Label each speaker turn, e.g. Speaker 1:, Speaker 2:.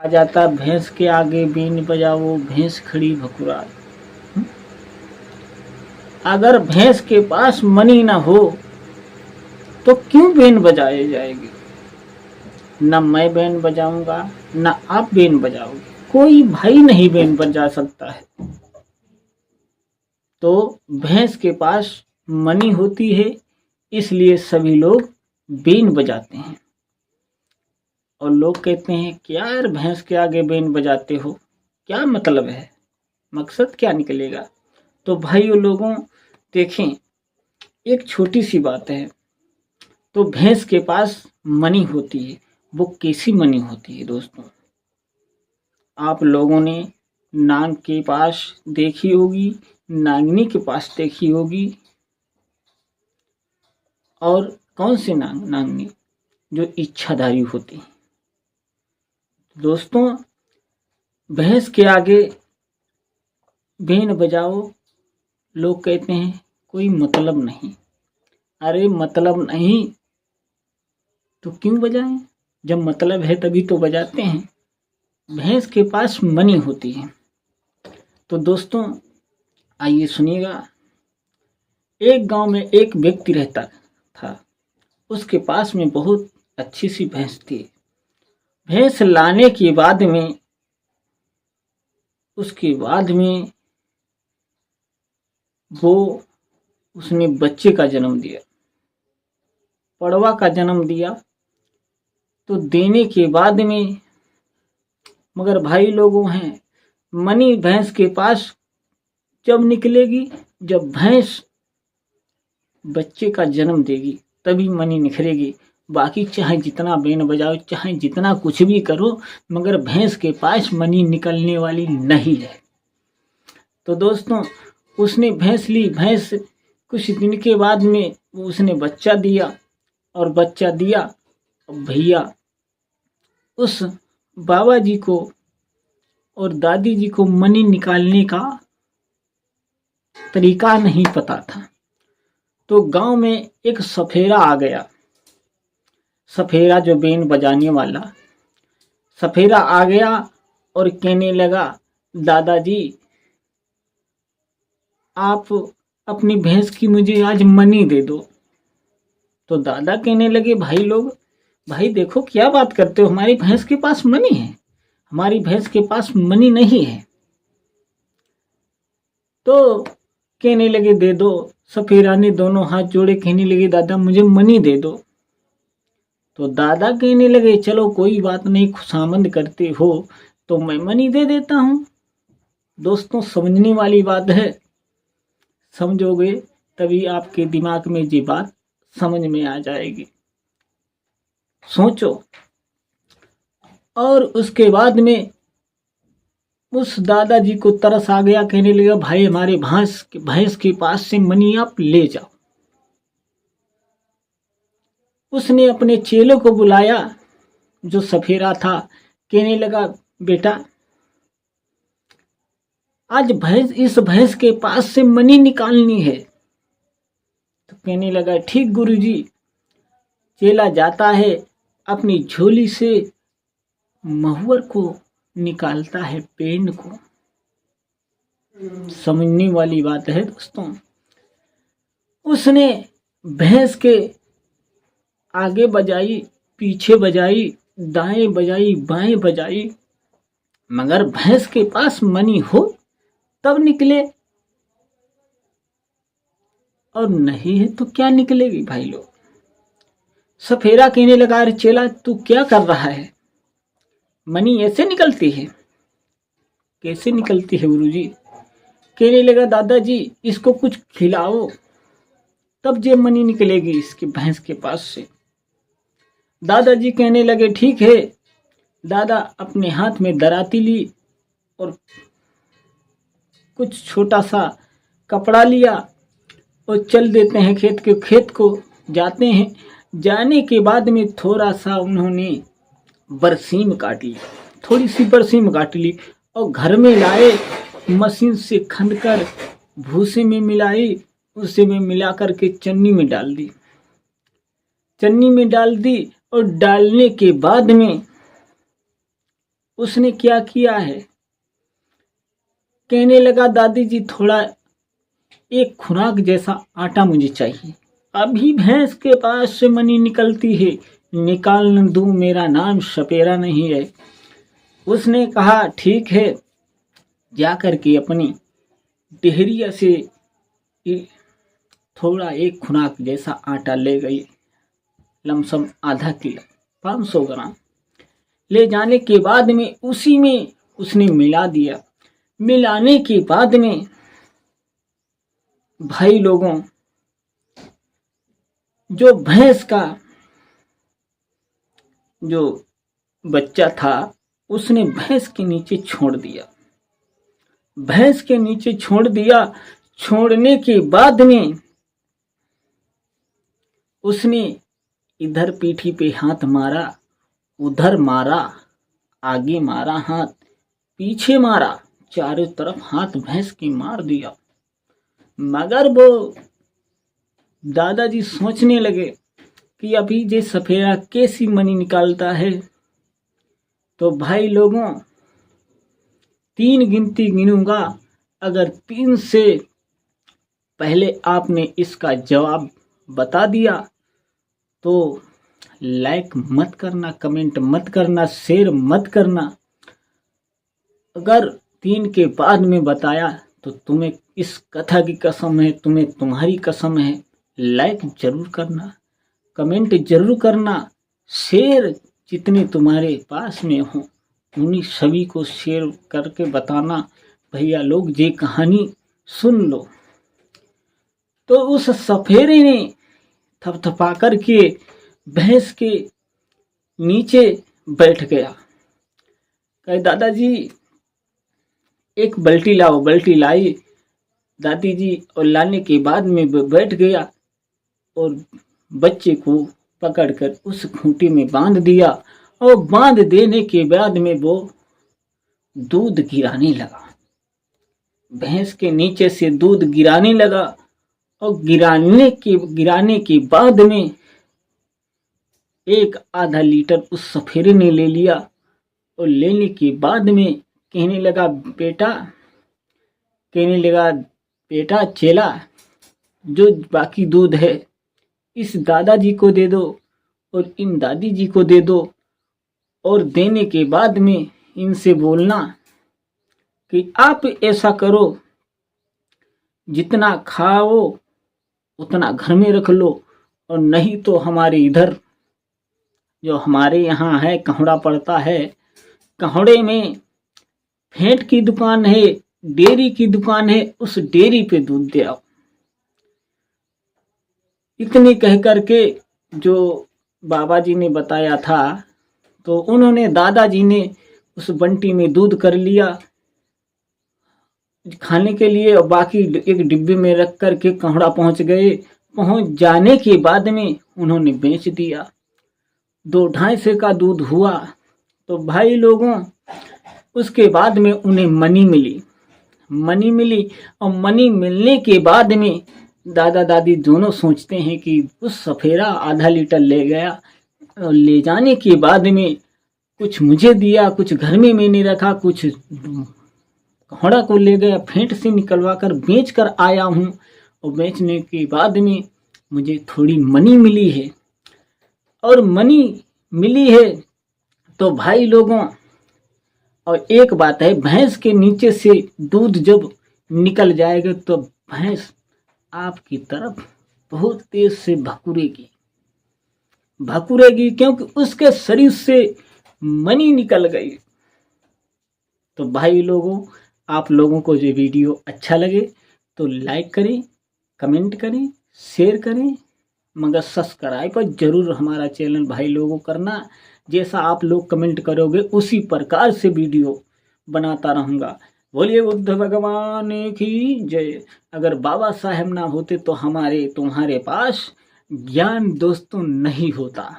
Speaker 1: आ जाता भैंस के आगे बीन बजाओ भैंस खड़ी भकुराए। अगर भैंस के पास मनी ना हो तो क्यों बीन बजाए जाएगी? न मैं बीन बजाऊंगा न आप बीन बजाओगे, कोई भाई नहीं बीन बजा सकता है। तो भैंस के पास मनी होती है, इसलिए सभी लोग बीन बजाते हैं। और लोग कहते हैं क्या यार भैंस के आगे बीन बजाते हो, क्या मतलब है, मकसद क्या निकलेगा? तो भाइयों लोगों देखें, एक छोटी सी बात है। तो भैंस के पास मनी होती है, वो कैसी मनी होती है दोस्तों? आप लोगों ने नाग के पास देखी होगी, नागिनी के पास देखी होगी। और कौन सी नागिनी? जो इच्छाधारी होती है। दोस्तों भैंस के आगे बीन बजाओ, लोग कहते हैं कोई मतलब नहीं। अरे मतलब नहीं तो क्यों बजाएं? जब मतलब है तभी तो बजाते हैं। भैंस के पास मनी होती है। तो दोस्तों आइए सुनिएगा। एक गांव में एक व्यक्ति रहता था। उसके पास में बहुत अच्छी सी भैंस थी। भैंस लाने के बाद में वो उसने बच्चे का जन्म दिया, पड़वा का जन्म दिया। तो देने के बाद में मगर भाई लोगों हैं, मनी भैंस के पास जब निकलेगी, जब भैंस बच्चे का जन्म देगी तभी मनी निखरेगी। बाकी चाहे जितना बीन बजाओ, चाहे जितना कुछ भी करो, मगर भैंस के पास मनी निकलने वाली नहीं है। तो दोस्तों उसने भैंस ली। भैंस कुछ दिन के बाद में उसने बच्चा दिया, और बच्चा दिया भैया उस बाबा जी को और दादी जी को मनी निकालने का तरीका नहीं पता था। तो गांव में एक सफेरा आ गया। सफेरा जो बीन बजाने वाला सफेरा आ गया और कहने लगा, दादाजी आप अपनी भैंस की मुझे आज मनी दे दो। तो दादा कहने लगे, भाई देखो क्या बात करते हो, हमारी भैंस के पास मनी है, हमारी भैंस के पास मनी नहीं है। तो कहने लगे दे दो। सफेरा ने दोनों हाथ जोड़े, कहने लगे दादा मुझे मनी दे दो। तो दादा कहने लगे चलो कोई बात नहीं, खुशामद करते हो तो मैं मनी दे देता हूं। दोस्तों समझने वाली बात है, समझोगे तभी आपके दिमाग में ये बात समझ में आ जाएगी। सोचो। और उसके बाद में उस दादाजी को तरस आ गया, कहने लगा भाई हमारे भैंस के पास से मनी आप ले जाओ। उसने अपने चेलों को बुलाया जो सफेरा था, कहने लगा बेटा आज इस भैंस के पास से मनी निकालनी है। तो कहने लगा ठीक गुरुजी। चेला जाता है, अपनी झोली से महुअर को निकालता है, पेड़ को। समझने वाली बात है दोस्तों। उसने भैंस के आगे बजाई, पीछे बजाई, दाएं बजाई, बाएं बजाई, मगर भैंस के पास मनी हो तब निकले, और नहीं है तो क्या निकलेगी भाई लोग। सफेरा कहने लगा अरे चेला तू क्या कर रहा है, मनी ऐसे निकलती है? कैसे निकलती है गुरुजी? कहने लगा दादाजी इसको कुछ खिलाओ तब जे मनी निकलेगी इसकी भैंस के पास से। दादाजी कहने लगे ठीक है। दादा अपने हाथ में दराती ली और कुछ छोटा सा कपड़ा लिया और चल देते हैं खेत को जाते हैं। जाने के बाद में थोड़ा सा उन्होंने बरसीम काट ली, थोड़ी सी बरसीम काट ली और घर में लाए, मशीन से खनकर भूसे में मिलाई, उसे में मिला करके चन्नी में डाल दी और डालने के बाद में उसने क्या किया है, कहने लगा दादी जी थोड़ा एक खुराक जैसा आटा मुझे चाहिए। अभी भैंस के पास से मनी निकलती है, निकाल न दूं मेरा नाम सपेरा नहीं है। उसने कहा ठीक है, जाकर के अपनी डेहरिया से थोड़ा एक खुराक जैसा आटा ले गई, लमसम आधा किलो 500 ग्राम। ले जाने के बाद में उसी में उसने मिला दिया। मिलाने के बाद में भाई लोगों, जो भैंस का जो बच्चा था उसने भैंस के नीचे छोड़ दिया। भैंस के नीचे छोड़ दिया। छोड़ने के बाद में उसने इधर पीठी पे हाथ मारा, उधर मारा, आगे मारा हाथ, पीछे मारा, चारों तरफ हाथ भैंस की मार दिया। मगर वो दादाजी सोचने लगे कि अभी जे सफेरा कैसी मनी निकालता है। तो भाई लोगों, 3 गिनती गिनूंगा, अगर 3 से पहले आपने इसका जवाब बता दिया तो लाइक मत करना, कमेंट मत करना, शेयर मत करना। अगर 3 के बाद में बताया तो तुम्हें इस कथा की कसम है, तुम्हें तुम्हारी कसम है, लाइक जरूर करना, कमेंट जरूर करना, शेयर जितने तुम्हारे पास में हो उन्हीं सभी को शेयर करके बताना भैया लोग ये कहानी सुन लो। तो उस सफेरे ने थपथपा करके भैंस के नीचे बैठ गया। कहे दादाजी एक बाल्टी लाओ। बाल्टी लाई दादी जी, और लाने के बाद में बैठ गया और बच्चे को पकड़कर उस खूंटी में बांध दिया। और बांध देने के बाद में वो दूध गिराने लगा। भैंस के नीचे से दूध गिराने लगा और गिराने के बाद में एक आधा लीटर उस सफेरे ने ले लिया। और लेने के बाद में कहने लगा बेटा चेला, जो बाकी दूध है इस दादाजी को दे दो और इन दादी जी को दे दो। और देने के बाद में इनसे बोलना कि आप ऐसा करो, जितना खाओ उतना घर में रख लो, और नहीं तो हमारे इधर जो हमारे यहाँ है कहड़ा पड़ता है, कहड़े में फेंट की दुकान है, डेयरी की दुकान है, उस डेयरी पे दूध दे आओ। इतनी कह करके जो बाबा जी ने बताया था, तो उन्होंने दादाजी ने उस बंटी में दूध कर लिया खाने के लिए, और बाकी एक डिब्बे में रख करके कहड़ा पहुंच गए। पहुंच जाने के बाद में उन्होंने बेच दिया। 2-2.5 का दूध हुआ। तो भाई लोगों, उसके बाद में उन्हें मनी मिली। और मनी मिलने के बाद में दादा दादी दोनों सोचते हैं कि उस सफेरा आधा लीटर ले गया, और ले जाने के बाद में कुछ मुझे दिया, कुछ घर में मैंने रखा, कुछ कहड़ा को ले गया, फेंट से निकलवा कर बेच कर आया हूँ। और बेचने के बाद में मुझे थोड़ी मनी मिली है। और मनी मिली है तो भाई लोगों, और एक बात है, भैंस के नीचे से दूध जब निकल जाएगा तो भैंस आपकी तरफ बहुत तेज से भकुरेगी, क्योंकि उसके शरीर से मनी निकल गई। तो भाई लोगों, आप लोगों को ये वीडियो अच्छा लगे तो लाइक करें, कमेंट करें, शेयर करें, मगर सब्सक्राइब जरूर हमारा चैनल भाई लोगों करना। जैसा आप लोग कमेंट करोगे उसी प्रकार से वीडियो बनाता रहूँगा। बोलिए बुद्ध भगवान की जय। अगर बाबा साहेब ना होते तो हमारे तुम्हारे पास ज्ञान दोस्तों नहीं होता।